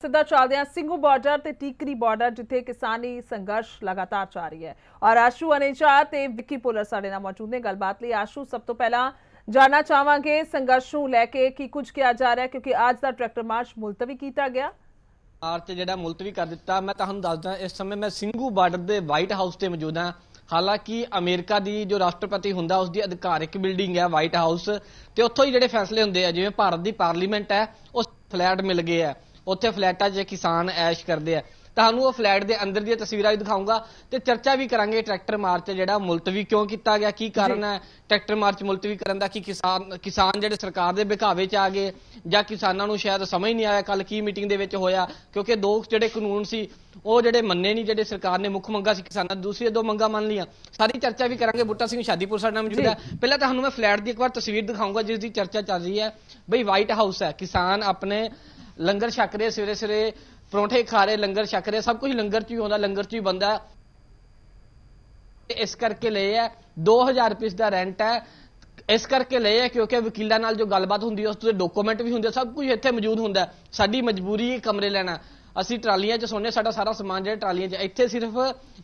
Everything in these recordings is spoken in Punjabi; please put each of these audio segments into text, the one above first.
ਸਿੱਧਾ ਚੱਲਦੇ ਹਾਂ ਸਿੰਘੂ ਬਾਰਡਰ ਤੇ ਟੀਕਰੀ ਬਾਰਡਰ ਜਿੱਥੇ ਕਿਸਾਨੀ ਸੰਘਰਸ਼ ਲਗਾਤਾਰ ਜਾਰੀ ਹੈ ਔਰ ਆਸ਼ੂ ਅਨੇਜਾ ਤੇ ਵਿੱਕੀ ਪੁਲਰ ਸਾਡੇ ਨਾਲ ਮੌਜੂਦ ਨੇ ਗੱਲਬਾਤ ਲਈ। ਆਸ਼ੂ, ਸਭ ਤੋਂ ਪਹਿਲਾਂ ਜਾਣਨਾ ਚਾਹਾਂਗੇ ਸੰਘਰਸ਼ ਨੂੰ ਲੈ ਕੇ ਕੀ ਕੁਝ ਕਿਹਾ ਜਾ ਰਿਹਾ ਕਿਉਂਕਿ ਅੱਜ ਦਾ ਟਰੈਕਟਰ ਮਾਰਚ ਮੁਲਤਵੀ ਕੀਤਾ ਗਿਆ। ਮਾਰਚ ਜਿਹੜਾ ਮੁਲਤਵੀ ਕਰ ਦਿੱਤਾ। ਮੈਂ ਤੁਹਾਨੂੰ ਦੱਸਦਾ ਇਸ ਸਮੇਂ ਮੈਂ ਸਿੰਘੂ ਬਾਰਡਰ ਦੇ ਵਾਈਟ ਹਾਊਸ ਤੇ ਮੌਜੂਦ ਹਾਂ। ਹਾਲਾਂਕਿ ਅਮਰੀਕਾ ਦੀ ਜੋ ਰਾਸ਼ਟਰਪਤੀ ਹੁੰਦਾ ਉਸ ਦੀ ਅਧਿਕਾਰਿਕ ਬਿਲਡਿੰਗ ਹੈ ਵਾਈਟ ਹਾਊਸ, ਤੇ ਉੱਥੋਂ ਹੀ ਜਿਹੜੇ ਫੈਸਲੇ ਹੁੰਦੇ ਆ, ਜਿਵੇਂ ਭਾਰਤ ਦੀ ਪਾਰਲੀਮੈਂਟ ਹੈ ਉਸ ਫਲੈਟ ਮਿਲ ਗਏ ਆ, ਉੱਥੇ ਫਲੈਟਾਂ 'ਚ ਕਿਸਾਨ ਐਸ਼ ਕਰਦੇ ਆ। ਤੁਹਾਨੂੰ ਉਹ ਫਲੈਟ ਦੇ ਅੰਦਰ ਦੀਆਂ ਤਸਵੀਰਾਂ ਵੀ ਦਿਖਾਊਂਗਾ ਤੇ ਚਰਚਾ ਵੀ ਕਰਾਂਗੇ ਟਰੈਕਟਰ ਮਾਰਚ ਜਿਹੜਾ ਮੁਲਤਵੀ ਕਿਉਂ ਕੀਤਾ ਗਿਆ, ਕੀ ਕਾਰਨ ਹੈ ਟਰੈਕਟਰ ਮਾਰਚ ਮੁਲਤਵੀ ਕਰਨ ਦਾ। ਕਿ ਕਿਸਾਨ ਜਿਹੜੇ ਸਰਕਾਰ ਦੇ ਬਹਿਕਾਵੇ 'ਚ ਆ ਗਏ ਜਾਂ ਕਿਸਾਨਾਂ ਨੂੰ ਸ਼ਾਇਦ ਸਮਝ ਨਹੀਂ ਆਇਆ ਕੱਲ ਕੀ ਮੀਟਿੰਗ ਦੇ ਵਿੱਚ ਹੋਇਆ, ਕਿਉਂਕਿ ਦੋ ਜਿਹੜੇ ਕਾਨੂੰਨ ਸੀ ਉਹ ਜਿਹੜੇ ਮੰਨੇ ਨਹੀਂ, ਜਿਹੜੇ ਸਰਕਾਰ ਨੇ ਮੁੱਖ ਮੰਗਾਂ ਸੀ ਕਿਸਾਨਾਂ ਦੀ, ਦੂਸਰੀਆਂ ਦੋ ਮੰਗਾਂ ਮੰਨ ਲਈਆਂ। ਸਾਰੀ ਚਰਚਾ ਵੀ ਕਰਾਂਗੇ। ਬੂਟਾ ਸਿੰਘ ਸ਼ਾਦੀਪੁਰ ਸਾਡੇ ਨਾਲ ਮੌਜੂਦ ਹੈ। ਪਹਿਲਾਂ ਤੁਹਾਨੂੰ ਮੈਂ ਫਲੈਟ ਦੀ ਇੱਕ ਵਾਰ ਤਸਵੀਰ ਦਿਖਾਊਂਗਾ ਜਿਸ ਦੀ ਚਰਚਾ ਚੱਲ ਰਹੀ ਹੈ। ਬਈ ਵਾਈਟ ਹਾਊਸ ਹੈ, ਕਿਸਾਨ ਆਪਣੇ ਲੰਗਰ ਛਕ ਰਹੇ, ਸਵੇਰੇ ਸਵੇਰੇ ਪਰੌਂਠੇ ਖਾ ਰਹੇ, ਲੰਗਰ ਛਕ ਰਹੇ, ਸਭ ਕੁਝ ਲੰਗਰ 'ਚ ਹੀ ਆਉਂਦਾ, ਲੰਗਰ 'ਚ ਹੀ ਬੰਦਾ। ਇਸ ਕਰਕੇ ਲਏ ਹੈ 2000 ਰੁਪਏ ਦਾ ਰੈਂਟ ਹੈ, ਇਸ ਕਰਕੇ ਲਏ ਹੈ ਕਿਉਂਕਿ ਵਕੀਲਾਂ ਨਾਲ ਜੋ ਗੱਲਬਾਤ ਹੁੰਦੀ ਹੈ ਉਸ ਤੋਂ ਡਾਕੂਮੈਂਟ ਵੀ ਹੁੰਦੇ, ਸਭ ਕੁਝ ਇੱਥੇ ਮੌਜੂਦ ਹੁੰਦਾ। ਸਾਡੀ ਮਜਬੂਰੀ ਹੈ ਕਮਰੇ ਲੈਣਾ, ਅਸੀਂ ਟਰਾਲੀਆਂ 'ਚ ਸੌਂਦੇ, ਸਾਡਾ ਸਾਰਾ ਸਮਾਨ ਜਿਹੜਾ ਟਰਾਲੀਆਂ 'ਚ, ਇੱਥੇ ਸਿਰਫ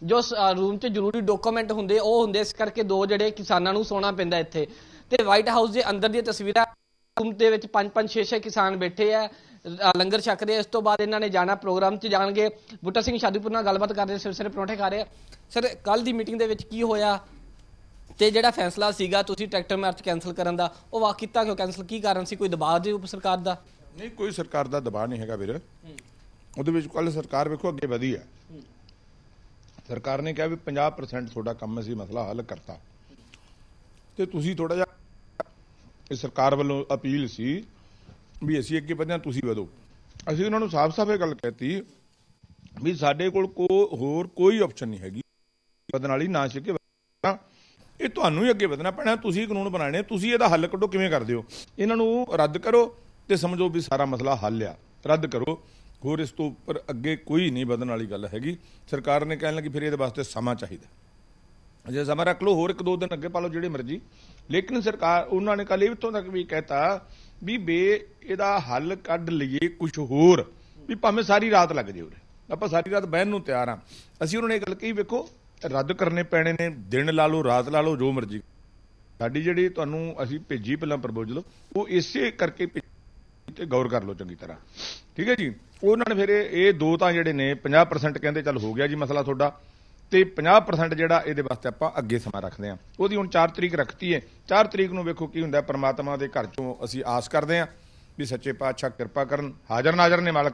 ਜੋ ਰੂਮ 'ਚ ਜ਼ਰੂਰੀ ਡਾਕੂਮੈਂਟ ਹੁੰਦੇ ਉਹ ਹੁੰਦੇ। ਇਸ ਕਰਕੇ ਦੋ ਜਿਹੜੇ ਕਿਸਾਨਾਂ ਨੂੰ ਸੌਣਾ ਪੈਂਦਾ ਇੱਥੇ। ਤੇ ਵਾਈਟ ਹਾਊਸ ਦੇ ਅੰਦਰ ਦੀਆਂ ਤਸਵੀਰਾਂ, ਰੂਮ ਦੇ ਵਿੱਚ 5-5 6-6 ਕਿਸਾਨ ਬੈਠੇ ਆ, ਲੰਗਰ ਛਕ ਰਹੇ। ਇਸ ਤੋਂ ਬਾਅਦ ਇਹਨਾਂ ਨੇ ਜਾਣਾ ਪ੍ਰੋਗਰਾਮ 'ਚ ਜਾਣਗੇ। ਬੂਟਾ ਸਿੰਘ ਸ਼ਾਦੀਪੁਰ ਨਾਲ ਗੱਲਬਾਤ ਕਰਦੇ, ਸਿਰ ਸਿਰੇ ਪਰੌਂਠੇ ਖਾ ਰਹੇ। ਸਰ, ਕੱਲ ਦੀ ਮੀਟਿੰਗ ਦੇ ਵਿੱਚ ਕੀ ਹੋਇਆ ਤੇ ਜਿਹੜਾ ਫੈਸਲਾ ਸੀਗਾ ਤੁਸੀਂ ਟਰੈਕਟਰ ਮਾਰਚ ਕੈਂਸਲ ਕਰਨ ਦਾ, ਉਹ ਵਾ ਕੀਤਾ ਕਿਉਂ ਕੈਂਸਲ? ਕੀ ਕਾਰਨ ਸੀ? ਕੋਈ ਦਬਾਅ ਦੇ ਸਰਕਾਰ ਦਾ? ਨਹੀਂ, ਕੋਈ ਸਰਕਾਰ ਦਾ ਦਬਾਅ ਨਹੀਂ ਹੈਗਾ ਵੀਰ। ਉਹਦੇ ਵਿੱਚ ਕੱਲ ਸਰਕਾਰ ਵੇਖੋ ਅੱਗੇ ਵਧੀ ਹੈ। ਸਰਕਾਰ ਨੇ ਕਿਹਾ ਵੀ 50% ਤੁਹਾਡਾ ਕੰਮ ਅਸੀਂ ਮਸਲਾ ਹੱਲ ਕਰਤਾ, ਤੇ ਤੁਸੀਂ ਥੋੜਾ ਜਿਹਾ ਸਰਕਾਰ ਵੱਲੋਂ ਅਪੀਲ ਸੀ ਵੀ ਅਸੀਂ ਅੱਗੇ ਵਧਿਆ, ਤੁਸੀਂ ਵਧੋ। ਅਸੀਂ ਉਹਨਾਂ ਨੂੰ ਸਾਫ਼-ਸਾਫ਼ ਇਹ ਗੱਲ ਕਹਿਤੀ ਵੀ ਸਾਡੇ ਕੋਲ ਹੋਰ ਕੋਈ ਆਪਸ਼ਨ ਨਹੀਂ ਹੈਗੀ ਵਧਣ ਵਾਲੀ, ਨਾ ਸਿੱਕੇ ਇਹ ਤੁਹਾਨੂੰ ਹੀ ਅੱਗੇ ਵਧਣਾ ਪੈਣਾ। ਤੁਸੀਂ ਕਾਨੂੰਨ ਬਣਾਣੇ, ਤੁਸੀਂ ਇਹਦਾ ਹੱਲ ਕੱਢੋ, ਕਿਵੇਂ ਕਰਦੇ ਹੋ? ਇਹਨਾਂ ਨੂੰ ਰੱਦ ਕਰੋ ਤੇ ਸਮਝੋ ਵੀ ਸਾਰਾ ਮਸਲਾ ਹੱਲ ਆ, ਰੱਦ ਕਰੋ। ਹੋਰ ਇਸ ਤੋਂ ਉੱਪਰ ਅੱਗੇ ਕੋਈ ਨਹੀਂ ਵਧਣ ਵਾਲੀ ਗੱਲ ਹੈਗੀ। ਸਰਕਾਰ ਨੇ ਕਹਿਣ ਲੱਗੀ ਫਿਰ ਇਹਦੇ ਵਾਸਤੇ ਸਮਾਂ ਚਾਹੀਦਾ, ਜੇ ਸਮਾਂ ਰੱਖ ਲਓ ਹੋਰ 1-2 ਦਿਨ ਅੱਗੇ ਪਾ ਲਓ ਜਿਹੜੇ ਮਰਜ਼ੀ। ਲੇਕਿਨ ਸਰਕਾਰ ਉਹਨਾਂ ਨੇ ਕੱਲ ਇੱਥੋਂ ਤੱਕ ਵੀ ਕਹਿਤਾ ਵੀ ਇਹਦਾ ਹੱਲ ਕੱਢ ਲਈਏ ਕੁਝ ਹੋਰ, ਵੀ ਭਾਵੇਂ ਸਾਰੀ ਰਾਤ ਲੱਗ ਜੇ, ਉਰੇ ਆਪਾਂ ਸਾਰੀ ਰਾਤ ਬਹਿਣ ਨੂੰ ਤਿਆਰ ਹਾਂ। ਅਸੀਂ ਉਹਨਾਂ ਨੇ ਗੱਲ ਕਹੀ ਵੇਖੋ ਰੱਦ ਕਰਨੇ ਪੈਣੇ ਨੇ, ਦਿਨ ਲਾ ਲਓ, ਰਾਤ ਲਾ ਲਓ, ਜੋ ਮਰਜ਼ੀ। ਸਾਡੀ ਜਿਹੜੀ ਤੁਹਾਨੂੰ ਅਸੀਂ ਭੇਜੀ ਪਹਿਲਾਂ ਪ੍ਰਪੋਜ਼ਲ, ਉਹ ਇਸੇ ਕਰਕੇ ਤੇ ਗੌਰ ਕਰ ਲਓ ਚੰਗੀ ਤਰ੍ਹਾਂ, ਠੀਕ ਹੈ ਜੀ। ਉਹਨਾਂ ਨੇ ਫਿਰ ਇਹ ਦੋ ਤਾਂ ਜਿਹੜੇ ਨੇ 50% ਕਹਿੰਦੇ ਚੱਲ ਹੋ ਗਿਆ ਜੀ ਮਸਲਾ ਤੁਹਾਡਾ, ਤੇ 50% ਜਿਹੜਾ ਇਹਦੇ ਵਾਸਤੇ ਆਪਾਂ ਅੱਗੇ ਸਮਾਂ ਰੱਖਦੇ ਹਾਂ। ਉਹਦੀ ਹੁਣ 4 ਤਰੀਕ ਰੱਖਤੀ ਹੈ। 4 ਤਰੀਕ ਨੂੰ ਵੇਖੋ ਕੀ ਹੁੰਦਾ। ਪਰਮਾਤਮਾ ਦੇ ਘਰ ਚੋਂ ਅਸੀਂ ਆਸ ਕਰਦੇ ਹਾਂ ਵੀ ਸੱਚੇ ਪਾਤਸ਼ਾਹ ਕਿਰਪਾ ਕਰਨ, ਹਾਜ਼ਰ ਨਾਜ਼ਰ ਨੇ ਮਾਲਕ,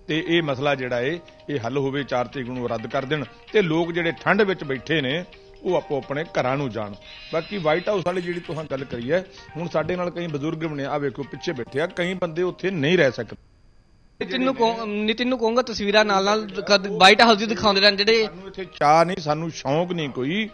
ਤੇ ਇਹ ਮਸਲਾ ਜਿਹੜਾ ਇਹ ਹੱਲ ਹੋਵੇ। 4 ਤਰੀਕ ਨੂੰ ਰੱਦ ਕਰ ਦੇਣ ਤੇ ਲੋਕ ਜਿਹੜੇ ਠੰਡ ਵਿੱਚ ਬੈਠੇ ਨੇ ਉਹ ਆਪੋ ਆਪਣੇ ਘਰਾਂ ਨੂੰ ਜਾਣ। ਬਾਕੀ ਵਾਈਟ ਹਾਊਸ ਵਾਲੀ ਜਿਹੜੀ ਤੁਸੀਂ ਗੱਲ ਕਰੀ ਹੈ, ਹੁਣ ਸਾਡੇ ਨਾਲ ਕਈ ਬਜ਼ੁਰਗ ਨੇ, ਆ ਵੇਖੋ ਪਿੱਛੇ ਬੈਠੇ ਆ, ਕਈ ਬੰਦੇ ਉੱਥੇ ਨਹੀਂ ਰਹਿ ਸਕਦੇ। ਨਿਤਿਨ ਨੂੰ ਕਹੂੰਗਾ ਤਸਵੀਰਾਂ ਨਾਲ ਵਾਈਟ ਹਾਊਸ ਦੀ ਦਿਖਾਉਂਦੇ ਰਹਿਣ। ਜਿਹੜੇ ਸਾਨੂੰ ਇੱਥੇ ਚਾਹ ਨਹੀਂ, ਸਾਨੂੰ ਸ਼ੌਂਕ ਨਹੀਂ ਕੋਈ,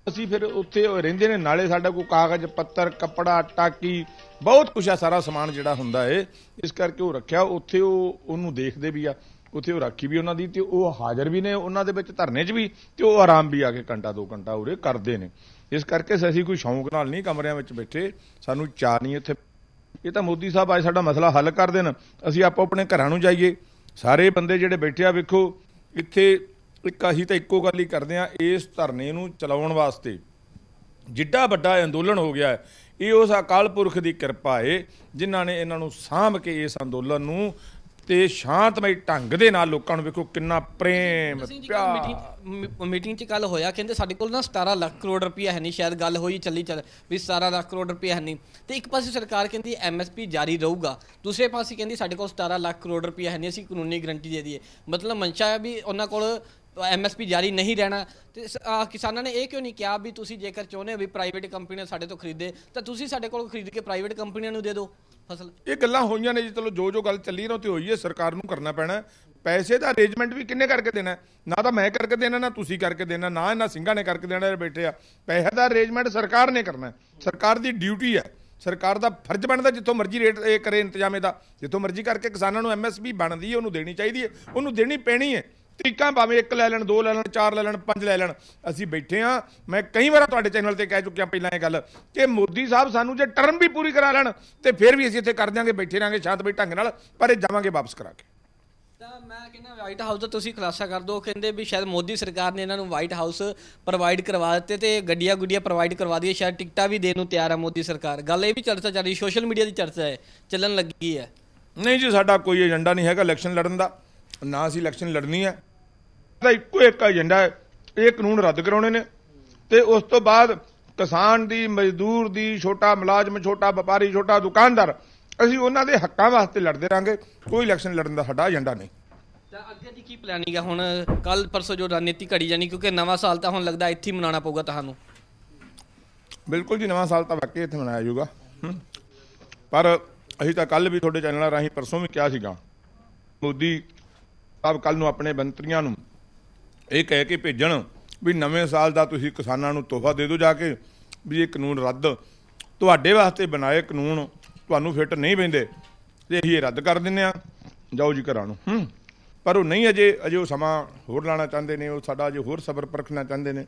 ਅਸੀਂ ਫਿਰ ਉੱਥੇ ਰਹਿੰਦੇ ਨੇ। ਨਾਲੇ ਸਾਡਾ ਕੋਈ ਕਾਗਜ਼ ਪੱਤਰ, ਕੱਪੜਾ, ਟਾਕੀ, ਬਹੁਤ ਕੁਛ ਆ, ਸਾਰਾ ਸਮਾਨ ਜਿਹੜਾ ਹੁੰਦਾ ਏ, ਇਸ ਕਰਕੇ ਉਹ ਰੱਖਿਆ ਉੱਥੇ। ਉਹਨੂੰ ਦੇਖਦੇ ਵੀ ਆ ਉੱਥੇ, ਉਹ ਰਾਖੀ ਵੀ ਉਹਨਾਂ ਦੀ, ਤੇ ਉਹ ਹਾਜ਼ਰ ਵੀ ਨੇ ਉਹਨਾਂ ਦੇ ਵਿੱਚ ਧਰਨੇ 'ਚ ਵੀ, ਤੇ ਉਹ ਆਰਾਮ ਵੀ ਆ ਕੇ ਘੰਟਾ-2 ਘੰਟਾ ਉਰੇ ਕਰਦੇ ਨੇ। ਇਸ ਕਰਕੇ ਅਸੀਂ ਕੋਈ ਸ਼ੌਂਕ ਨਾਲ ਨਹੀਂ ਕਮਰਿਆਂ ਵਿੱਚ ਬੈਠੇ, ਸਾਨੂੰ ਚਾਹ ਨਹੀਂ ਇੱਥੇ। ਇਹ ਤਾਂ ਮੋਦੀ ਸਾਹਿਬ ਅੱਜ ਸਾਡਾ ਮਸਲਾ ਹੱਲ ਕਰ ਦੇਣ, ਅਸੀਂ ਆਪੋ ਆਪਣੇ ਘਰਾਂ ਨੂੰ ਜਾਈਏ। ਸਾਰੇ ਬੰਦੇ ਜਿਹੜੇ ਬੈਠੇ ਆ ਵੇਖੋ ਇੱਥੇ, ਅਸੀਂ ਤਾਂ ਇੱਕੋ ਗੱਲ ਹੀ ਕਰਦੇ ਆ, ਇਸ ਧਰਨੇ ਨੂੰ ਚਲਾਉਣ ਵਾਸਤੇ ਜਿੱਡਾ ਵੱਡਾ ਅੰਦੋਲਨ ਹੋ ਗਿਆ ਹੈ, ਇਹ ਉਸ ਅਕਾਲ ਪੁਰਖ ਦੀ ਕਿਰਪਾ ਹੈ ਜਿਨ੍ਹਾਂ ਨੇ ਇਹਨਾਂ ਨੂੰ ਸਾਂਭ ਕੇ ਇਸ ਅੰਦੋਲਨ ਨੂੰ ਤੇ ਸ਼ਾਂਤਮਈ ਢੰਗ ਦੇ ਨਾਲ ਲੋਕਾਂ ਨੂੰ ਵੇਖੋ ਕਿੰਨਾ ਪ੍ਰੇਮ ਪਿਆਰ। ਮੀਟਿੰਗ 'ਚ ਕੱਲ ਹੋਇਆ, ਕਹਿੰਦੇ ਸਾਡੇ ਕੋਲ ਨਾ 17 ਲੱਖ ਕਰੋੜ ਰੁਪਇਆ ਹੈ ਨਹੀਂ, ਸ਼ਾਇਦ ਗੱਲ ਹੋਈ ਚੱਲ ਵੀ 17 ਲੱਖ ਕਰੋੜ ਰੁਪਇਆ ਹੈ ਨਹੀਂ। ਤੇ ਇੱਕ ਪਾਸੇ ਸਰਕਾਰ ਕਹਿੰਦੀ MSP ਜਾਰੀ ਰਹੂਗਾ, ਦੂਸਰੇ ਪਾਸੇ ਕਹਿੰਦੀ ਸਾਡੇ ਕੋਲ 17 ਲੱਖ ਕਰੋੜ ਰੁਪਇਆ ਹੈ ਨਹੀਂ, ਅਸੀਂ ਕਾਨੂੰਨੀ ਗਰੰਟੀ ਦੇ ਦਈਏ। ਮਤਲਬ ਮਨਸ਼ਾ ਹੈ ਵੀ ਉਹਨਾਂ ਕੋਲ MSP ਜਾਰੀ ਨਹੀਂ ਰਹਿਣਾ। ਤੇ ਕਿਸਾਨਾਂ ਨੇ ਇਹ ਕਿਉਂ ਨਹੀਂ ਕਿਹਾ ਵੀ ਤੁਸੀਂ ਜੇਕਰ ਚਾਹੁੰਦੇ ਹੋ ਵੀ ਪ੍ਰਾਈਵੇਟ ਕੰਪਨੀਆਂ ਸਾਡੇ ਤੋਂ ਖਰੀਦੇ ਤਾਂ ਤੁਸੀਂ ਸਾਡੇ ਕੋਲ ਖਰੀਦ ਕੇ ਪ੍ਰਾਈਵੇਟ ਕੰਪਨੀਆਂ ਨੂੰ ਦੇ ਦਿਓ ਫਸਲ? ਇਹ ਗੱਲਾਂ ਹੋਈਆਂ ਨੇ ਜੀ, ਚਲੋ ਜੋ ਗੱਲ ਚੱਲੀ ਨਾ ਤੇ ਹੋਈ ਹੈ। ਸਰਕਾਰ ਨੂੰ ਕਰਨਾ ਪੈਣਾ। ਪੈਸੇ ਦਾ ਅਰੇਂਜਮੈਂਟ ਵੀ ਕਿੰਨੇ ਕਰਕੇ ਦੇਣਾ? ਨਾ ਤਾਂ ਮੈਂ ਕਰਕੇ ਦੇਣਾ, ਨਾ ਤੁਸੀਂ ਕਰਕੇ ਦੇਣਾ, ਨਾ ਇਹਨਾਂ ਸਿੰਘਾਂ ਨੇ ਕਰਕੇ ਦੇਣਾ ਬੈਠੇ ਆ। ਪੈਸੇ ਦਾ ਅਰੇਂਜਮੈਂਟ ਸਰਕਾਰ ਨੇ ਕਰਨਾ, ਸਰਕਾਰ ਦੀ ਡਿਊਟੀ ਹੈ, ਸਰਕਾਰ ਦਾ ਫਰਜ਼ ਬਣਦਾ ਜਿੱਥੋਂ ਮਰਜ਼ੀ ਰੇਟ ਇਹ ਕਰੇ ਇੰਤਜ਼ਾਮ ਇਹਦਾ, ਜਿੱਥੋਂ ਮਰਜ਼ੀ ਕਰਕੇ ਕਿਸਾਨਾਂ ਨੂੰ MSP ਬਣਦੀ ਹੈ ਉਹਨੂੰ ਦੇਣੀ ਚਾਹੀਦੀ ਹੈ, ਉਹਨੂੰ ਦੇਣੀ ਪੈਣੀ ਹੈ। ਤਰੀਕਾਂ ਭਾਵੇਂ 1 ਲੈ ਲੈਣ, 2 ਲੈ ਲੈਣ, 4 ਲੈ ਲੈਣ, 5 ਲੈ ਲੈਣ, ਅਸੀਂ ਬੈਠੇ ਹਾਂ। ਮੈਂ ਕਈ ਵਾਰ ਤੁਹਾਡੇ ਚੈਨਲ ਤੇ ਕਹਿ ਚੁੱਕਿਆ ਪਹਿਲਾਂ ਇਹ ਗੱਲ ਕਿ ਮੋਦੀ ਸਾਹਿਬ ਸਾਨੂੰ ਜੇ ਟਰਮ ਵੀ ਪੂਰੀ ਕਰਾ ਲੈਣ ਤੇ ਫਿਰ ਵੀ ਅਸੀਂ ਇੱਥੇ ਕਰ ਦਿਆਂਗੇ, ਬੈਠੇ ਰਹਾਂਗੇ ਸ਼ਾਂਤਮਈ ਢੰਗ ਨਾਲ, ਪਰ ਇਹ ਜਾਵਾਂਗੇ ਵਾਪਸ ਕਰਾ ਕੇ। ਤਾਂ ਮੈਂ ਕਹਿੰਦਾ ਵਾਈਟ ਹਾਊਸ ਦਾ ਤੁਸੀਂ ਖੁਲਾਸਾ ਕਰ ਦਿਓ, ਕਹਿੰਦੇ ਵੀ ਸ਼ਾਇਦ ਮੋਦੀ ਸਰਕਾਰ ਨੇ ਇਹਨਾਂ ਨੂੰ ਵਾਈਟ ਹਾਊਸ ਪ੍ਰੋਵਾਈਡ ਕਰਵਾ ਦਿੱਤੇ ਤੇ ਗੱਡੀਆਂ ਗੁੱਡੀਆਂ ਪ੍ਰੋਵਾਈਡ ਕਰਵਾ ਦਈਏ, ਸ਼ਾਇਦ ਟਿਕਟਾਂ ਵੀ ਦੇਣ ਨੂੰ ਤਿਆਰ ਹੈ ਮੋਦੀ ਸਰਕਾਰ। ਗੱਲ ਇਹ ਵੀ ਚਰਚਾ ਚੱਲ ਰਹੀ, ਸੋਸ਼ਲ ਮੀਡੀਆ ਦੀ ਚਰਚਾ ਹੈ, ਚੱਲਣ ਲੱਗੀ ਹੈ। ਨਹੀਂ ਜੀ, ਸਾਡਾ ਕੋਈ ਏਜੰਡਾ ਨਹੀਂ ਹੈਗਾ ਇਲੈਕਸ਼ਨ ਲੜਨ ਦਾ, ਨਾ ਅਸੀਂ ਇਲੈਕਸ਼ਨ ਲੜਨੀ ਹੈ। ਦਾ ਇੱਕੋ ਇੱਕ ਏਜੰਡਾ ਹੈ, ਇਹ ਕਾਨੂੰਨ ਰੱਦ ਕਰਾਉਣੇ ਨੇ ਤੇ ਉਸ ਤੋਂ ਬਾਅਦ ਕਿਸਾਨ ਦੀ, ਮਜ਼ਦੂਰ ਦੀ, ਛੋਟਾ ਮੁਲਾਜ਼ਮ, ਛੋਟਾ ਵਪਾਰੀ, ਛੋਟਾ ਦੁਕਾਨਦਾਰ, ਅਸੀਂ ਉਹਨਾਂ ਦੇ ਹੱਕਾਂ ਵਾਸਤੇ ਲੜਦੇ ਰਹਾਂਗੇ। ਕੋਈ ਇਲੈਕਸ਼ਨ ਲੜਨ ਦਾ ਸਾਡਾ ਏਜੰਡਾ ਨਹੀਂ। ਤਾਂ ਅੱਗੇ ਦੀ ਕੀ ਪਲੈਨਿੰਗ ਹੈ ਹੁਣ? ਕੱਲ ਪਰਸੋਂ ਜੋ ਰਣਨੀਤੀ ਘੜੀ ਜਾਣੀ, ਕਿਉਂਕਿ ਨਵਾਂ ਸਾਲ ਤਾਂ ਹੁਣ ਲੱਗਦਾ ਇੱਥੇ ਹੀ ਮਨਾਉਣਾ ਪਊਗਾ ਤੁਹਾਨੂੰ। ਬਿਲਕੁਲ ਜੀ, ਨਵਾਂ ਸਾਲ ਤਾਂ ਵਾਕਈ ਇੱਥੇ ਮਨਾਇਆ ਜਾਊਗਾ, ਪਰ ਅਸੀਂ ਤਾਂ ਕੱਲ ਵੀ ਤੁਹਾਡੇ ਚੈਨਲਾਂ ਰਾਹੀਂ ਪਰਸੋਂ ਵੀ ਕਿਹਾ ਸੀਗਾ, ਮੋਦੀ ਸਾਹਿਬ ਕੱਲ ਨੂੰ ਆਪਣੇ ਮੰਤਰੀਆਂ ਨੂੰ ਇਹ ਕਹਿ ਕੇ ਭੇਜਣ ਵੀ ਨਵੇਂ ਸਾਲ ਦਾ ਤੁਸੀਂ ਕਿਸਾਨਾਂ ਨੂੰ ਤੋਹਫਾ ਦੇ ਦਿਓ ਜਾ ਕੇ, ਵੀ ਇਹ ਕਾਨੂੰਨ ਰੱਦ, ਤੁਹਾਡੇ ਵਾਸਤੇ ਬਣਾਏ ਕਾਨੂੰਨ ਤੁਹਾਨੂੰ ਫਿੱਟ ਨਹੀਂ ਪੈਂਦੇ ਤੇ ਅਸੀਂ ਇਹ ਰੱਦ ਕਰ ਦਿੰਦੇ ਹਾਂ, ਜਾਓ ਜੀ ਘਰਾਂ ਨੂੰ। ਪਰ ਉਹ ਨਹੀਂ, ਅਜੇ ਉਹ ਸਮਾਂ ਹੋਰ ਲਾਣਾ ਚਾਹੁੰਦੇ ਨੇ, ਉਹ ਸਾਡਾ ਅਜੇ ਹੋਰ ਸਬਰ ਪਰਖਣਾ ਚਾਹੁੰਦੇ ਨੇ।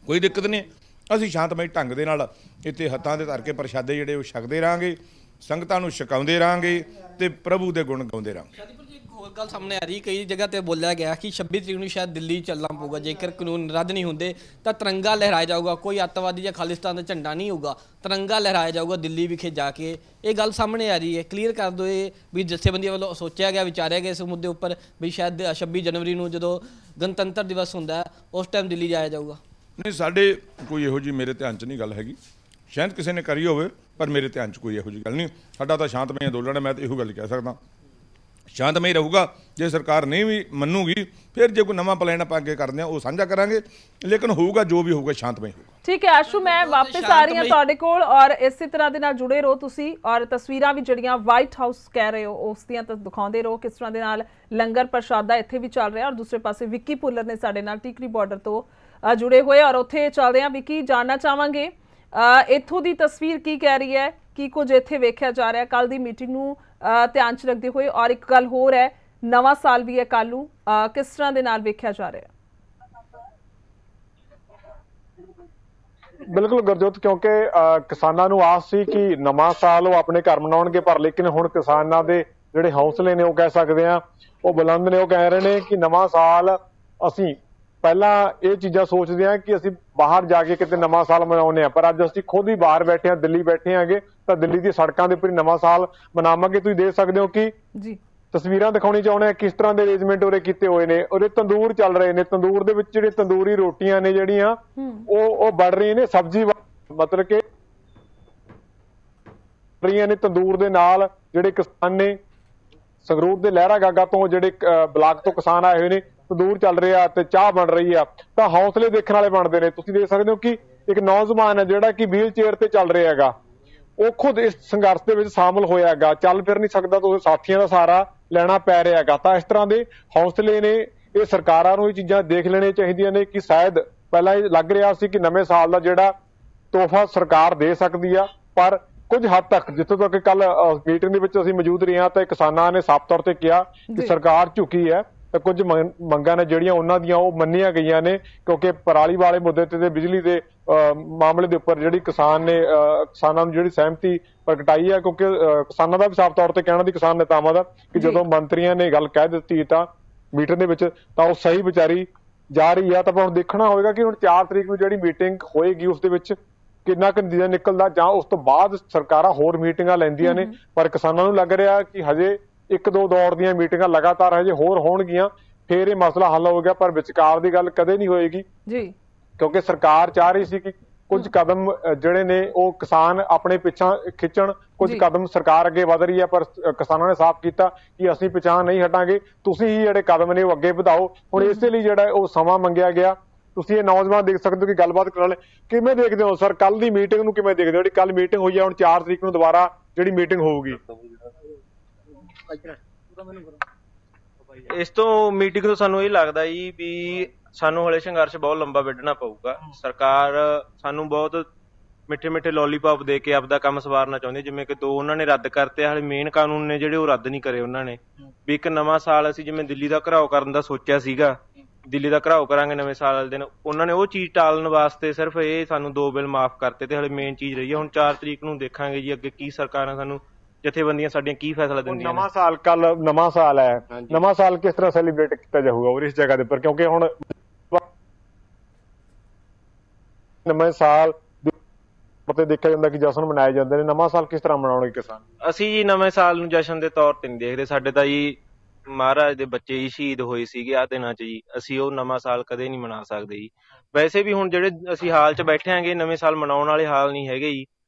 ਕੋਈ ਦਿੱਕਤ ਨਹੀਂ, ਅਸੀਂ ਸ਼ਾਂਤਮਈ ਢੰਗ ਦੇ ਨਾਲ ਇੱਥੇ ਹੱਥਾਂ ਦੇ ਧਰ ਕੇ ਪ੍ਰਸ਼ਾਦੇ ਜਿਹੜੇ ਉਹ ਛਕਦੇ ਰਹਾਂਗੇ, ਸੰਗਤਾਂ ਨੂੰ ਛਕਾਉਂਦੇ ਰਹਾਂਗੇ ਤੇ ਪ੍ਰਭੂ ਦੇ ਗੁਣ ਗਾਉਂਦੇ ਰਹਾਂਗੇ। ਹੋਰ ਗੱਲ ਸਾਹਮਣੇ ਆ ਰਹੀ, ਕਈ ਜਗ੍ਹਾ ਤੇ ਬੋਲਿਆ ਗਿਆ ਕਿ 26 ਤਰੀਕ ਨੂੰ ਸ਼ਾਇਦ ਦਿੱਲੀ ਚੱਲਣਾ ਪਊਗਾ, ਜੇਕਰ ਕਾਨੂੰਨ ਰੱਦ ਨਹੀਂ ਹੁੰਦੇ ਤਾਂ ਤਿਰੰਗਾ ਲਹਿਰਾਇਆ ਜਾਊਗਾ, ਕੋਈ ਅੱਤਵਾਦੀ ਜਾਂ ਖਾਲਿਸਤਾਨ ਦਾ ਝੰਡਾ ਨਹੀਂ ਹੋਊਗਾ, ਤਿਰੰਗਾ ਲਹਿਰਾਇਆ ਜਾਊਗਾ ਦਿੱਲੀ ਵਿਖੇ ਜਾ ਕੇ। ਇਹ ਗੱਲ ਸਾਹਮਣੇ ਆ ਰਹੀ ਹੈ, ਕਲੀਅਰ ਕਰ ਦਿਓ ਇਹ ਵੀ ਜਥੇਬੰਦੀਆਂ ਵੱਲੋਂ ਸੋਚਿਆ ਗਿਆ, ਵਿਚਾਰਿਆ ਗਿਆ ਇਸ ਮੁੱਦੇ ਉੱਪਰ ਵੀ ਸ਼ਾਇਦ 26 ਜਨਵਰੀ ਨੂੰ ਜਦੋਂ ਗਣਤੰਤਰ ਦਿਵਸ ਹੁੰਦਾ ਉਸ ਟਾਈਮ ਦਿੱਲੀ ਜਾਇਆ ਜਾਊਗਾ। ਨਹੀਂ, ਸਾਡੇ ਕੋਈ ਇਹੋ ਜਿਹੀ ਮੇਰੇ ਧਿਆਨ 'ਚ ਨਹੀਂ ਗੱਲ ਹੈਗੀ, ਸ਼ਾਇਦ ਕਿਸੇ ਨੇ ਕਰੀ ਹੋਵੇ, ਪਰ ਮੇਰੇ ਧਿਆਨ 'ਚ ਕੋਈ ਇਹੋ ਜਿਹੀ ਗੱਲ ਨਹੀਂ। ਸਾਡਾ ਤਾਂ ਸ਼ਾਂਤਮਈ ਅੰਦੋਲਨ ਹੈ, ਮੈਂ ਤਾਂ ਇਹੋ ਗੱਲ ਕਹਿ ਸਕਦਾ, ਸ਼ਾਂਤਮਈ ਰਹੂਗਾ। ਜੇ ਸਰਕਾਰ ਨਹੀਂ ਵੀ ਮੰਨੂਗੀ ਫਿਰ ਜੇ ਕੋਈ ਨਵਾਂ ਪਲਾਨ ਆਪਾਂ ਅੱਗੇ ਕਰਦੇ ਹਾਂ ਉਹ ਸਾਂਝਾ ਕਰਾਂਗੇ, ਲੇਕਿਨ ਹੋਊਗਾ ਜੋ ਵੀ ਹੋਊਗਾ ਸ਼ਾਂਤਮਈ ਹੋਊਗਾ। ਠੀਕ ਹੈ ਆਸ਼ੂ, ਮੈਂ ਵਾਪਸ ਆ ਰਹੀ ਹਾਂ ਤੁਹਾਡੇ ਕੋਲ ਔਰ ਇਸੇ ਤਰ੍ਹਾਂ ਦੇ ਨਾਲ ਜੁੜੇ ਰਹੋ ਤੁਸੀਂ, ਔਰ ਤਸਵੀਰਾਂ ਵੀ ਜਿਹੜੀਆਂ ਵਾਈਟ ਹਾਊਸ ਕਹਿ ਰਹੇ ਹੋ ਉਸ ਦੀਆਂ ਤਾਂ ਦਿਖਾਉਂਦੇ ਰਹੋ ਕਿਸ ਤਰ੍ਹਾਂ ਦੇ ਨਾਲ ਲੰਗਰ ਪ੍ਰਸ਼ਾਦਾ ਇੱਥੇ ਵੀ ਚੱਲ ਰਿਹਾ। ਔਰ ਦੂਸਰੇ ਪਾਸੇ ਵਿੱਕੀ ਭੁੱਲਰ ਨੇ ਸਾਡੇ ਨਾਲ ਟਿਕਰੀ ਬਾਰਡਰ ਤੋਂ ਜੁੜੇ ਹੋਏ, ਔਰ ਉੱਥੇ ਚੱਲਦੇ ਹਾਂ। ਵਿੱਕੀ, ਜਾਣਨਾ ਚਾਹਾਂਗੇ ਇੱਥੋਂ ਦੀ ਤਸਵੀਰ ਕੀ ਕਹਿ ਰਹੀ ਹੈ, ਕੀ ਕੁਝ ਇੱਥੇ ਵੇਖਿਆ ਜਾ ਰਿਹਾ ਕੱਲ ਦੀ ਮੀਟਿੰਗ ਨੂੰ ਧਿਆਨ 'ਚ ਰੱਖਦੇ ਹੋਏ? ਔਰ ਇੱਕ ਗੱਲ ਹੋਰ ਹੈ, ਨਵਾਂ ਸਾਲ ਵੀ ਹੈ ਕੱਲ ਨੂੰ, ਕਿਸ ਤਰ੍ਹਾਂ ਦੇ ਨਾਲ ਵੇਖਿਆ ਜਾ ਰਿਹਾ? ਬਿਲਕੁਲ ਗੁਰਜੋਤ, ਕਿਉਂਕਿ ਕਿਸਾਨਾਂ ਨੂੰ ਆਸ ਸੀ ਕਿ ਨਵਾਂ ਸਾਲ ਉਹ ਆਪਣੇ ਘਰ ਮਨਾਉਣਗੇ, ਪਰ ਲੇਕਿਨ ਹੁਣ ਕਿਸਾਨਾਂ ਦੇ ਜਿਹੜੇ ਹੌਸਲੇ ਨੇ ਉਹ ਕਹਿ ਸਕਦੇ ਆ ਉਹ ਬੁਲੰਦ ਨੇ। ਉਹ ਕਹਿ ਰਹੇ ਨੇ ਕਿ ਨਵਾਂ ਸਾਲ ਅਸੀਂ ਪਹਿਲਾਂ ਇਹ ਚੀਜ਼ਾਂ ਸੋਚਦੇ ਹਾਂ ਕਿ ਅਸੀਂ ਬਾਹਰ ਜਾ ਕੇ ਕਿਤੇ ਨਵਾਂ ਸਾਲ ਮਨਾਉਂਦੇ ਹਾਂ, ਪਰ ਅੱਜ ਅਸੀਂ ਖੁਦ ਹੀ ਬਾਹਰ ਬੈਠੇ ਹਾਂ, ਦਿੱਲੀ ਬੈਠੇ ਹਾਂਗੇ ਤਾਂ ਦਿੱਲੀ ਦੀ ਸੜਕਾਂ ਦੇ ਉੱਪਰ ਨਵਾਂ ਸਾਲ ਮਨਾਵਾਂਗੇ। ਤੁਸੀਂ ਦੇਖ ਸਕਦੇ ਹੋ ਕਿ ਤਸਵੀਰਾਂ ਦਿਖਾਉਣੀ ਚਾਹੁੰਦੇ ਆ ਕਿਸ ਤਰ੍ਹਾਂ ਦੇ ਅਰੇਂਜਮੈਂਟ ਉਰੇ ਕੀਤੇ ਹੋਏ ਨੇ। ਉਹਦੇ ਤੰਦੂਰ ਚੱਲ ਰਹੇ ਨੇ, ਤੰਦੂਰ ਦੇ ਵਿੱਚ ਜਿਹੜੇ ਤੰਦੂਰੀ ਰੋਟੀਆਂ ਨੇ ਜਿਹੜੀਆਂ ਉਹ ਬਣ ਰਹੀਆਂ ਨੇ, ਸਬਜ਼ੀ ਮਤਲਬ ਕਿ ਰਹੀਆਂ ਨੇ ਤੰਦੂਰ ਦੇ ਨਾਲ। ਜਿਹੜੇ ਕਿਸਾਨ ਨੇ ਸੰਗਰੂਰ ਦੇ ਲਹਿਰਾ ਗਾਗਾ ਤੋਂ, ਜਿਹੜੇ ਬਲਾਕ ਤੋਂ ਕਿਸਾਨ ਆਏ ਹੋਏ ਨੇ, ਤੰਦੂਰ ਚੱਲ ਰਿਹਾ ਤੇ ਚਾਹ ਬਣ ਰਹੀ ਆ, ਤਾਂ ਹੌਸਲੇ ਦੇਖਣ ਵਾਲੇ ਬਣਦੇ ਨੇ। ਤੁਸੀਂ ਦੇਖ ਸਕਦੇ ਹੋ ਕਿ ਇੱਕ ਨੌਜਵਾਨ ਹੈ ਜਿਹੜਾ ਕਿ ਵੀਲ ਚੇਅਰ ਤੇ ਚੱਲ ਰਿਹਾ ਹੈਗਾ, ਉਹ ਖੁਦ ਇਸ ਸੰਘਰਸ਼ ਦੇ ਵਿੱਚ ਸ਼ਾਮਲ ਹੋਇਆ ਹੈਗਾ, ਚੱਲ ਫਿਰ ਨਹੀਂ ਸਕਦਾ ਤਾਂ ਉਹਦੇ ਸਾਥੀਆਂ ਦਾ ਸਹਾਰਾ ਲੈਣਾ ਪੈ ਰਿਹਾ ਹੈਗਾ। ਤਾਂ ਇਸ ਤਰ੍ਹਾਂ ਦੇ ਹੌਸਲੇ ਨੇ, ਇਹ ਸਰਕਾਰਾਂ ਨੂੰ ਇਹ ਚੀਜ਼ਾਂ ਦੇਖ ਲੈਣੀਆਂ ਚਾਹੀਦੀਆਂ ਨੇ ਕਿ ਸ਼ਾਇਦ ਪਹਿਲਾਂ ਇਹ ਲੱਗ ਰਿਹਾ ਸੀ ਕਿ ਨਵੇਂ ਸਾਲ ਦਾ ਜਿਹੜਾ ਤੋਹਫਾ ਸਰਕਾਰ ਦੇ ਸਕਦੀ ਆ, ਪਰ ਕੁਝ ਹੱਦ ਤੱਕ ਜਿੱਥੋਂ ਤੱਕ ਕੱਲ ਮੀਟਿੰਗ ਦੇ ਵਿੱਚ ਅਸੀਂ ਮੌਜੂਦ ਰਹੇ ਹਾਂ ਤਾਂ ਕਿਸਾਨਾਂ ਨੇ ਸਾਫ਼ ਤੌਰ ਤੇ ਕਿਹਾ ਕਿ ਸਰਕਾਰ ਝੁਕੀ ਹੈ ਤਾਂ ਕੁਝ ਮੰਗਾਂ ਨੇ ਜਿਹੜੀਆਂ ਉਹਨਾਂ ਦੀਆਂ ਉਹ ਮੰਨੀਆਂ ਗਈਆਂ ਨੇ, ਕਿਉਂਕਿ ਪਰਾਲੀ ਵਾਲੇ ਮੁੱਦੇ ਤੇ ਬਿਜਲੀ ਦੇ ਮਾਮਲੇ ਦੇ ਉੱਪਰ ਜਿਹੜੀ ਕਿਸਾਨਾਂ ਨੂੰ ਜਿਹੜੀ ਸਹਿਮਤੀ ਪ੍ਰਗਟਾਈ ਹੈ, ਕਿਉਂਕਿ ਕਿਸਾਨਾਂ ਦਾ ਵੀ ਸਾਫ਼ ਤੌਰ ਤੇ ਕਹਿਣਾ ਦੀ ਕਿਸਾਨ ਨੇਤਾਵਾਂ ਦਾ ਕਿ ਜਦੋਂ ਮੰਤਰੀਆਂ ਨੇ ਗੱਲ ਕਹਿ ਦਿੱਤੀ ਤਾਂ ਮੀਟਿੰਗ ਦੇ ਵਿੱਚ ਤਾਂ ਉਹ ਸਹੀ ਵਿਚਾਰੀ ਜਾ ਰਹੀ ਆ। ਤਾਂ ਹੁਣ ਦੇਖਣਾ ਹੋਵੇਗਾ ਕਿ ਹੁਣ 4 ਤਰੀਕ ਨੂੰ ਜਿਹੜੀ ਮੀਟਿੰਗ ਹੋਏਗੀ ਉਸ ਦੇ ਵਿੱਚ ਕਿੰਨਾ ਕੁ ਨਤੀਜਾ ਨਿਕਲਦਾ, ਜਾਂ ਉਸ ਤੋਂ ਬਾਅਦ ਸਰਕਾਰਾਂ ਹੋਰ ਮੀਟਿੰਗਾਂ ਲੈਂਦੀਆਂ ਨੇ। ਪਰ ਕਿਸਾਨਾਂ ਨੂੰ ਲੱਗ ਰਿਹਾ ਕਿ ਹਜੇ 1-2 ਦੌਰ ਦੀਆਂ ਮੀਟਿੰਗਾਂ ਲਗਾਤਾਰ ਹਜੇ ਹੋਰ ਹੋਣਗੀਆਂ, ਫਿਰ ਇਹ ਮਸਲਾ ਹੱਲ ਹੋਵੇਗਾ, ਪਰ ਵਿਚਕਾਰ ਦੀ ਗੱਲ ਕਦੇ ਨਹੀਂ ਹੋਏਗੀ ਜੀ, ਕਿਉਂਕਿ ਸਰਕਾਰ ਚਾਹ ਰਹੀ ਸੀ ਕਿ ਕੁਝ ਕਦਮ ਜਿਹੜੇ ਨੇ ਉਹ ਕਿਸਾਨ ਆਪਣੇ ਪਿੱਛਾ ਖਿੱਚਣ, ਕੁਝ ਕਦਮ ਸਰਕਾਰ ਅੱਗੇ ਵਧ ਰਹੀ ਹੈ, ਪਰ ਕਿਸਾਨਾਂ ਨੇ ਸਾਫ਼ ਕੀਤਾ ਕਿ ਅਸੀਂ ਪਿੱਛਾ ਨਹੀਂ ਹਟਾਂਗੇ, ਤੁਸੀਂ ਹੀ ਜਿਹੜੇ ਕਦਮ ਨੇ ਉਹ ਅੱਗੇ ਵਧਾਓ। ਹੁਣ ਇਸੇ ਲਈ ਜਿਹੜਾ ਉਹ ਸਮਾਂ ਮੰਗਿਆ ਗਿਆ। ਤੁਸੀਂ ਇਹ ਨੌਜਵਾਨ ਦੇਖ ਸਕਦੇ ਹੋ ਕਿ ਗੱਲਬਾਤ ਕਰਨ ਵਾਲੇ ਕਿਵੇਂ ਦੇਖਦੇ ਹੋ ਸਰ, ਕੱਲ ਦੀ ਮੀਟਿੰਗ ਨੂੰ ਕਿਵੇਂ ਦੇਖਦੇ ਹੋ? ਜਿਹੜੀ ਕੱਲ ਮੀਟਿੰਗ ਹੋਈ ਹੈ, ਹੁਣ 4 ਤਰੀਕ ਨੂੰ ਦੁਬਾਰਾ ਜਿਹੜੀ ਮੀਟਿੰਗ ਹੋਊਗੀ, ਇਸ ਤੋਂ ਮੀਟਿੰਗ ਤੋਂ ਸਾਨੂੰ ਇਹ ਲੱਗਦਾ ਜੀ ਵੀ ਸਾਨੂੰ ਹਲੇ ਸੰਘਰਸ਼ ਬਹੁਤ ਲੰਬਾ ਵਿੱਢਣਾ ਪਊਗਾ। ਸਰਕਾਰ ਸਾਨੂੰ ਬਹੁਤ ਮਿੱਠੇ ਮਿੱਠੇ ਲੋਲੀਪੌਪ ਦੇ ਕੇ ਆਪਦਾ ਕੰਮ ਸਵਾਰਨਾ ਚਾਹੁੰਦੇ, ਜਿਵੇਂ ਕਿ 2 ਉਹਨਾਂ ਨੇ ਰੱਦ ਕਰਤੇ, ਹਾਲੇ ਮੇਨ ਕਾਨੂੰਨ ਨੇ ਜਿਹੜੇ ਉਹ ਰੱਦ ਨਹੀਂ ਕਰੇ ਉਹਨਾਂ ਨੇ। ਵੀ ਇੱਕ ਨਵਾਂ ਸਾਲ ਅਸੀਂ ਜਿਵੇਂ ਦਿੱਲੀ ਦਾ ਘਿਰਾਓ ਕਰਨ ਦਾ ਸੋਚਿਆ ਸੀਗਾ, ਦਿੱਲੀ ਦਾ ਘਿਰਾਓ ਕਰਾਂਗੇ ਨਵੇਂ ਸਾਲ ਵਾਲੇ ਦਿਨ, ਉਹਨਾਂ ਨੇ ਉਹ ਚੀਜ਼ ਟਾਲਣ ਵਾਸਤੇ ਸਿਰਫ ਇਹ ਸਾਨੂੰ 2 ਬਿੱਲ ਮਾਫ ਕਰਤੇ ਤੇ ਹਾਲੇ ਮੇਨ ਚੀਜ਼ ਰਹੀ ਹੈ। ਹੁਣ 4 ਤਰੀਕ ਨੂੰ ਦੇਖਾਂਗੇ ਜੀ ਅੱਗੇ ਕੀ ਸਰਕਾਰਾਂ ਸਾਨੂੰ, ਜਥੇਬੰਦੀਆਂ ਸਾਡੀਆਂ ਕੀ ਫੈਸਲਾ ਦਿੰਦੀਆਂ ਨੇ। ਨਵਾਂ ਸਾਲ ਕੱਲ ਨਵਾਂ ਸਾਲ ਹੈ, ਨਵਾਂ ਸਾਲ ਕਿਸ ਤਰ੍ਹਾਂ ਸੈਲੀਬ੍ਰੇਟ ਕੀਤਾ ਜਾਊਗਾ ਔਰ ਇਸ ਜਗ੍ਹਾ ਦੇ ਉੱਪਰ, ਕਿਉਂਕਿ ਹੁਣ ਨਵੇਂ ਸਾਲ ਤੇ ਦੇਖਿਆ ਜਾਂਦਾ ਕਿ ਜਸ਼ਨ ਮਨਾਏ ਜਾਂਦੇ ਨੇ, ਨਵਾਂ ਸਾਲ ਕਿਸ ਤਰ੍ਹਾਂ ਮਨਾਉਣਗੇ ਕਿਸਾਨ? ਅਸੀਂ ਜੀ ਨਵੇਂ ਸਾਲ ਨੂੰ ਜਸ਼ਨ ਦੇ ਤੌਰ ਤੇ ਨਹੀਂ ਦੇਖਦੇ, ਸਾਡੇ ਤਾਂ ਜੀ ਮਹਾਰਾਜ ਦੇ ਬੱਚੇ ਹੀ ਸ਼ਹੀਦ ਹੋਏ ਸੀਗੇ ਆਹ ਦਿਨਾਂ 'ਚ ਜੀ, ਅਸੀਂ ਉਹ ਨਵਾਂ ਸਾਲ ਕਦੇ ਨਹੀਂ ਮਨਾ ਸਕਦੇ ਜੀ। ਵੈਸੇ ਵੀ ਹੁਣ ਜਿਹੜੇ ਅਸੀਂ ਹਾਲ 'ਚ ਬੈਠੇ ਆਂਗੇ ਨਵੇਂ ਸਾਲ ਮਨਾਉਣ ਵਾਲੇ ਹਾਲ ਨਹੀਂ ਹੈਗੇ ਜੀ,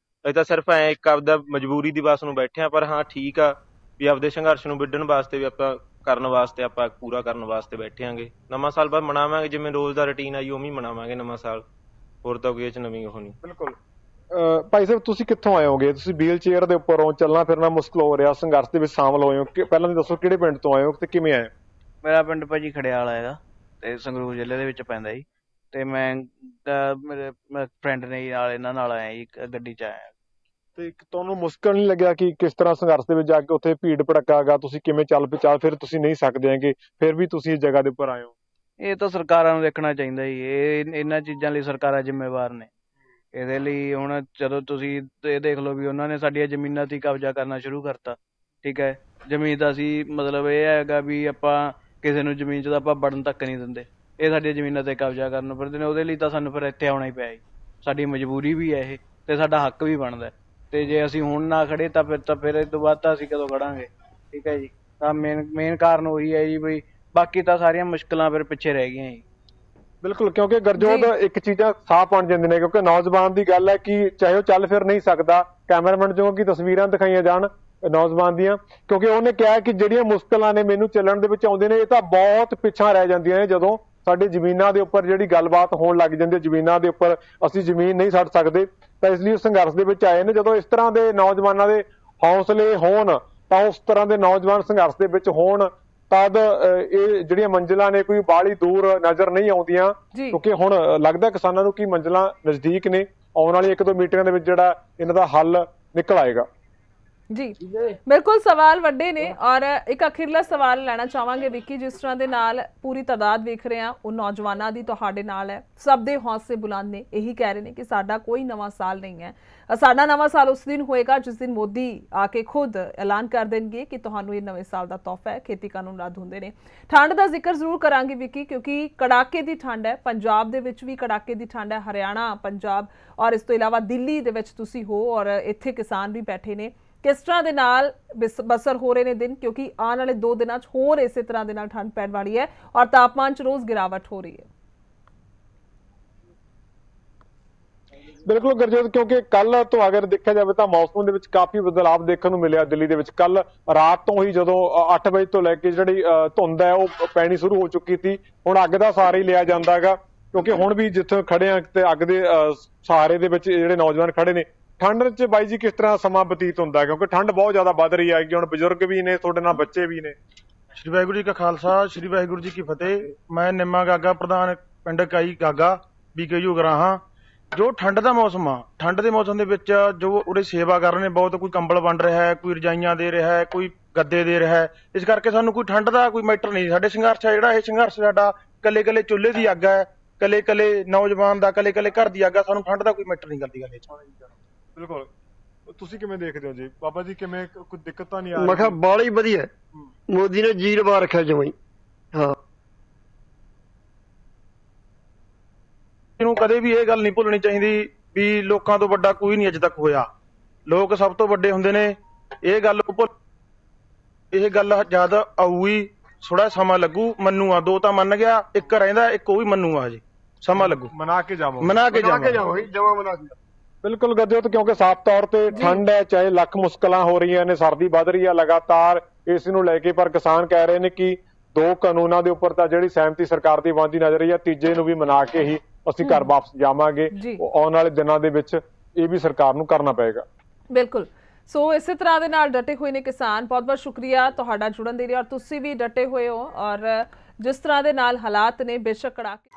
ਅਸੀਂ ਤਾਂ ਸਿਰਫ ਐਂ ਇੱਕ ਆਪਦਾ ਮਜਬੂਰੀ ਦਿਵਸ ਨੂੰ ਬੈਠੇ ਆ। ਪਰ ਹਾਂ ਠੀਕ ਆ ਵੀ ਆਪਦੇ ਸੰਘਰਸ਼ ਨੂੰ ਵਿੱਢਣ ਵਾਸਤੇ ਵੀ ਆਪਾਂ ਕਰਨ ਵਾਸਤੇ, ਆਪਾਂ ਪੂਰਾ ਕਰਨ ਵਾਸਤੇ ਬੈਠੇ ਆਂਗੇ। ਨਵਾਂ ਸਾਲ ਬਾਅਦ ਮਨਾਵਾਂਗੇ ਜਿਵੇਂ ਰੋਜ਼ ਦਾ ਰੁਟੀਨ ਆ ਜੀ, ਉਵੇਂ ਹੀ ਮਨਾਵਾਂਗੇ ਨਵਾਂ ਸਾਲ, ਹੋਰ ਤਾਂ ਕੋਈ ਇਹ 'ਚ ਨਵੀਂ ਉਹ ਨਹੀਂ। ਬਿਲਕੁਲ। ਭਾਈ ਸਾਹਿਬ ਤੁਸੀਂ ਕਿੱਥੋਂ ਆਏ ਹੋਗੇ? ਤੁਸੀਂ ਵੀਲ ਚੇਅਰ ਦੇ ਉੱਪਰ ਹੋ, ਚੱਲਣਾ ਫਿਰਨਾ ਮੁਸ਼ਕਲ ਹੋ ਰਿਹਾ, ਸੰਘਰਸ਼ ਦੇ ਵਿੱਚ ਸ਼ਾਮਲ ਹੋਏ ਹੋ, ਪਹਿਲਾਂ ਦੱਸੋ ਕਿਹੜੇ ਪਿੰਡ ਤੋਂ ਆਏ ਹੋ ਤੇ ਕਿਵੇਂ ਆਏ? ਮੇਰਾ ਪਿੰਡ ਭਾਜੀ ਖੜਿਆਲ ਹੈਗਾ ਤੇ ਸੰਗਰੂਰ ਜ਼ਿਲ੍ਹੇ ਦੇ ਵਿੱਚ ਪੈਂਦਾ ਜੀ। ਤੇ ਮੈਂ ਮੇਰੇ ਫਰੈਂਡ ਨੇ ਨਾਲ ਇਹਨਾਂ ਨਾਲ ਆਇਆ ਜੀ, ਗੱਡੀ 'ਚ ਆਇਆ। ਤੇ ਤੁਹਾਨੂੰ ਮੁਸ਼ਕਲ ਨਹੀਂ ਲੱਗਿਆ ਕਿ ਕਿਸ ਤਰ੍ਹਾਂ ਸੰਘਰਸ਼ ਦੇ ਵਿੱਚ ਜਾ ਕੇ ਉੱਥੇ ਭੀੜ ਭੜੱਕਾ ਹੈਗਾ, ਤੁਸੀਂ ਕਿਵੇਂ ਚੱਲ ਫਿਰ ਤੁਸੀਂ ਨਹੀਂ ਸਕਦੇ ਹੈਗੇ, ਫਿਰ ਵੀ ਤੁਸੀਂ ਇਸ ਜਗ੍ਹਾ ਦੇ ਉੱਪਰ ਆਏ ਹੋ? ਇਹ ਤਾਂ ਸਰਕਾਰਾਂ ਨੂੰ ਦੇਖਣਾ ਚਾਹੀਦਾ ਜੀ, ਇਹ ਇਹਨਾਂ ਚੀਜ਼ਾਂ ਲਈ ਸਰਕਾਰਾਂ ਜ਼ਿੰਮੇਵਾਰ ਨੇ। ਇਹਦੇ ਲਈ ਹੁਣ ਜਦੋਂ ਤੁਸੀਂ ਇਹ ਦੇਖ ਲਓ ਵੀ ਉਹਨਾਂ ਨੇ ਸਾਡੀਆਂ ਜ਼ਮੀਨਾਂ 'ਤੇ ਕਬਜ਼ਾ ਕਰਨਾ ਸ਼ੁਰੂ ਕਰਤਾ, ਠੀਕ ਹੈ। ਜ਼ਮੀਨ ਦਾ ਅਸੀਂ ਮਤਲਬ ਇਹ ਹੈਗਾ ਵੀ ਆਪਾਂ ਕਿਸੇ ਨੂੰ ਜ਼ਮੀਨ 'ਚ ਤਾਂ ਆਪਾਂ ਵੜਨ ਤੱਕ ਨਹੀਂ ਦਿੰਦੇ, ਇਹ ਸਾਡੀਆਂ ਜ਼ਮੀਨਾਂ 'ਤੇ ਕਬਜ਼ਾ ਕਰਨ ਫਿਰਦੇ ਨੇ। ਉਹਦੇ ਲਈ ਤਾਂ ਸਾਨੂੰ ਫਿਰ ਇੱਥੇ ਆਉਣਾ ਹੀ ਪਿਆ ਜੀ, ਸਾਡੀ ਮਜਬੂਰੀ ਵੀ ਹੈ ਇਹ ਤੇ ਸਾਡਾ ਹੱਕ ਵੀ ਬਣਦਾ। ਤੇ ਜੇ ਅਸੀਂ ਹੁਣ ਨਾ ਖੜੇ ਤਾਂ ਫਿਰ ਇਸ ਤੋਂ ਬਾਅਦ ਤਾਂ ਅਸੀਂ ਕਦੋਂ ਖੜਾਂਗੇ, ਠੀਕ ਹੈ ਜੀ। ਤਾਂ ਮੇਨ ਕਾਰਨ ਉਹੀ ਹੈ ਜੀ ਬਈ, ਬਾਕੀ ਤਾਂ ਸਾਰੀਆਂ ਮੁਸ਼ਕਲਾਂ ਫਿਰ ਪਿੱਛੇ ਰਹਿ ਗਈਆਂ ਜੀ। ਬਿਲਕੁਲ, ਕਿਉਂਕਿ ਗੁਰਜੋਤ ਇੱਕ ਚੀਜ਼ਾਂ ਸਾਫ਼ ਬਣ ਜਾਂਦੇ ਨੇ, ਕਿਉਂਕਿ ਨੌਜਵਾਨ ਦੀ ਗੱਲ ਹੈ ਕਿ ਚਾਹੇ ਉਹ ਚੱਲ ਫਿਰ ਨਹੀਂ ਸਕਦਾ, ਕੈਮਰਾਮੈਨ ਜੋ ਕਿ ਤਸਵੀਰਾਂ ਦਿਖਾਈਆਂ ਜਾਣ ਨੌਜਵਾਨ ਦੀਆਂ, ਕਿਉਂਕਿ ਉਹਨੇ ਕਿਹਾ ਕਿ ਜਿਹੜੀਆਂ ਮੁਸ਼ਕਲਾਂ ਨੇ ਮੈਨੂੰ ਚੱਲਣ ਦੇ ਵਿੱਚ ਆਉਂਦੇ ਨੇ, ਇਹ ਤਾਂ ਬਹੁਤ ਪਿੱਛਾ ਰਹਿ ਜਾਂਦੀਆਂ ਨੇ ਜਦੋਂ ਸਾਡੀ ਜ਼ਮੀਨਾਂ ਦੇ ਉੱਪਰ ਜਿਹੜੀ ਗੱਲਬਾਤ ਹੋਣ ਲੱਗ ਜਾਂਦੀ ਹੈ, ਜ਼ਮੀਨਾਂ ਦੇ ਉੱਪਰ ਅਸੀਂ ਜ਼ਮੀਨ ਨਹੀਂ ਛੱਡ ਸਕਦੇ। ਤਾਂ ਇਸ ਲਈ ਉਹ ਸੰਘਰਸ਼ ਦੇ ਵਿੱਚ ਆਏ ਨੇ। ਜਦੋਂ ਇਸ ਤਰ੍ਹਾਂ ਦੇ ਨੌਜਵਾਨਾਂ ਦੇ ਹੌਸਲੇ ਹੋਣ ਤਾਂ ਉਸ ਤਰ੍ਹਾਂ ਦੇ ਨੌਜਵਾਨ ਸੰਘਰਸ਼ ਦੇ ਵਿੱਚ ਹੋਣ ਤਦ ਇਹ ਜਿਹੜੀਆਂ ਮੰਜ਼ਿਲਾਂ ਨੇ ਕੋਈ ਬਾਹਲੀ ਦੂਰ ਨਜ਼ਰ ਨਹੀਂ ਆਉਂਦੀਆਂ, ਕਿਉਂਕਿ ਹੁਣ ਲੱਗਦਾ ਕਿਸਾਨਾਂ ਨੂੰ ਕਿ ਮੰਜ਼ਿਲਾਂ ਨਜ਼ਦੀਕ ਨੇ। ਆਉਣ ਵਾਲੀ 1-2 ਮੀਟਿੰਗਾਂ ਦੇ ਵਿੱਚ ਜਿਹੜਾ ਇਹਨਾਂ ਦਾ ਹੱਲ ਨਿਕਲ ਆਏਗਾ। जी बिल्कुल सवाल वड्डे ने और एक अखिरला सवाल लेना चाहांगे विक्की, जिस तरह दे नाल पूरी तादाद वेख रहे हैं उन नौजवानों की तुहाडे नाल है, सब दे हौसले बुलंद ने, यही कह रहे हैं कि साडा कोई नवा साल नहीं है। साडा नवा साल उस दिन होएगा जिस दिन मोदी आके खुद ऐलान कर देंगे कि तुहानू ये नवे साल का तोहफा है, खेती कानून रद्द होंदे ने। ठंड का जिक्र जरूर करांगे विक्की, क्योंकि कड़ाके की ठंड है, पंजाब दे विच भी कड़ाके की ठंड है, हरियाणा पंजाब और इस तो इलावा दिल्ली दे विच तुसीं हो और इत्थे किसान भी बैठे ने। किस तरह दे नाल बसर हो रहे ने दिन, क्योंकि आने वाले 2 दिनों होर इस तरह दे नाल ठंड पैण वाली है और तापमान च रोज गिरावट हो रही है। बिल्कुल गुरजोत, क्योंकि कल तो अगर देखा जाए तो मौसम के विच काफी बदलाव देखने को मिले दिल्ली दे विच। कल रात तो ही जो 8 बजे तो लैके जिहड़ी धुंध है वो पैनी शुरू हो चुकी थी, हुण अग दा सहारा ही लिया जांदा हैगा, क्योंकि हुण भी जिथे खड़े आ ते अग दे सहारे दे विच जिहड़े नौजवान खड़े ने। ठंड च बाई जी किस तरह समा बतीत होंदा है, क्योंकि ठंड बहुत ज्यादा बढ़ रही है, हुण बजुर्ग भी ने, तुहाडे नाल बच्चे भी ने। श्री वाहिगुरू जी का खालसा, श्री वाहिगुरू जी की फतेह। मैं निम्मा गागा प्रधान पिंड काई गागा BKU गराहा। जो ठंड का मौसम आ, ठंड के मौसम के जो उरे सेवा कर रहे हैं, बहुत कोई कंबल वंड रहा है, कोई रजाइयां दे रहा है, कोई गद्दे दे रहा है, इस करके सानू कोई ठंड का कोई मैटर नहीं। साडे संघर्ष है जिहड़ा, ये संघर्ष साडा कले कले चुल्हे की अग है, कले कले नौजवान का, कले कले घर की अग है, सानू ठंड का कोई मैटर नहीं करती गल। बिल्कुल, ਤੁਸੀਂ ਕਿਵੇਂ ਦੇਖਦੇ ਹੋ ਜੀ ਬਾਬਾ ਜੀ, ਕਿਵੇਂ ਕੋਈ ਦਿੱਕਤ ਤਾਂ ਨਹੀਂ ਆ ਰਹੀ? ਮੈਂ ਕਿਹਾ ਬਾਲੀ ਵਧੀਆ, ਮੋਦੀ ਨੇ ਜੀ ਲਵਾ ਰੱਖਿਆ ਜਮਾਈ। ਹਾਂ, ਇਹਨੂੰ ਕਦੇ ਵੀ ਇਹ ਗੱਲ ਨਹੀਂ ਭੁੱਲਣੀ ਚਾਹੀਦੀ ਵੀ ਲੋਕਾਂ ਤੋਂ ਵੱਡਾ ਕੋਈ ਨਹੀਂ ਅੱਜ ਤੱਕ ਹੋਇਆ, ਲੋਕ ਸਭ ਤੋਂ ਵੱਡੇ ਹੁੰਦੇ ਨੇ। ਇਹ ਗੱਲ ਜਦ ਆਊਗੀ, ਥੋੜਾ ਸਮਾਂ ਲੱਗੂ। ਮੰਨੂ ਆ 2 ਤਾਂ ਮੰਨ ਗਿਆ, 1 ਰਹਿੰਦਾ, 1 ਉਹ ਵੀ ਮੰਨੂ ਆ ਜੀ, ਸਮਾਂ ਲੱਗੂ। ਮਨਾ ਕੇ ਜਾਵਾਂਗੇ ਜਮਾ ਬਣਾ ਕੇ। बिल्कुल गुरजोत, क्योंकि साफ तौर पर ठंड है, चाहे लख मुश्किलां हो रही ने, सर्दी बढ़ रही है लगातार इस नूं लैके, पर किसान कह रहे हैं कि 2 कानूनों के उपर तां जिहड़ी सहमति सरकार की बनदी नजर रही है, तीजे नूं भी मना के ही असीं घर वापस जावांगे। आउण वाले दिनां दे विच इह भी सरकार नूं करना पएगा। बिल्कुल, सो इस तरह दे नाल डटे हुए ने किसान। बहुत बहुत शुक्रिया तुहाडा जुड़न दे लई, और तुसीं भी डटे हुए हो और जिस तरह दे नाल हालात ने बेशक कड़ाके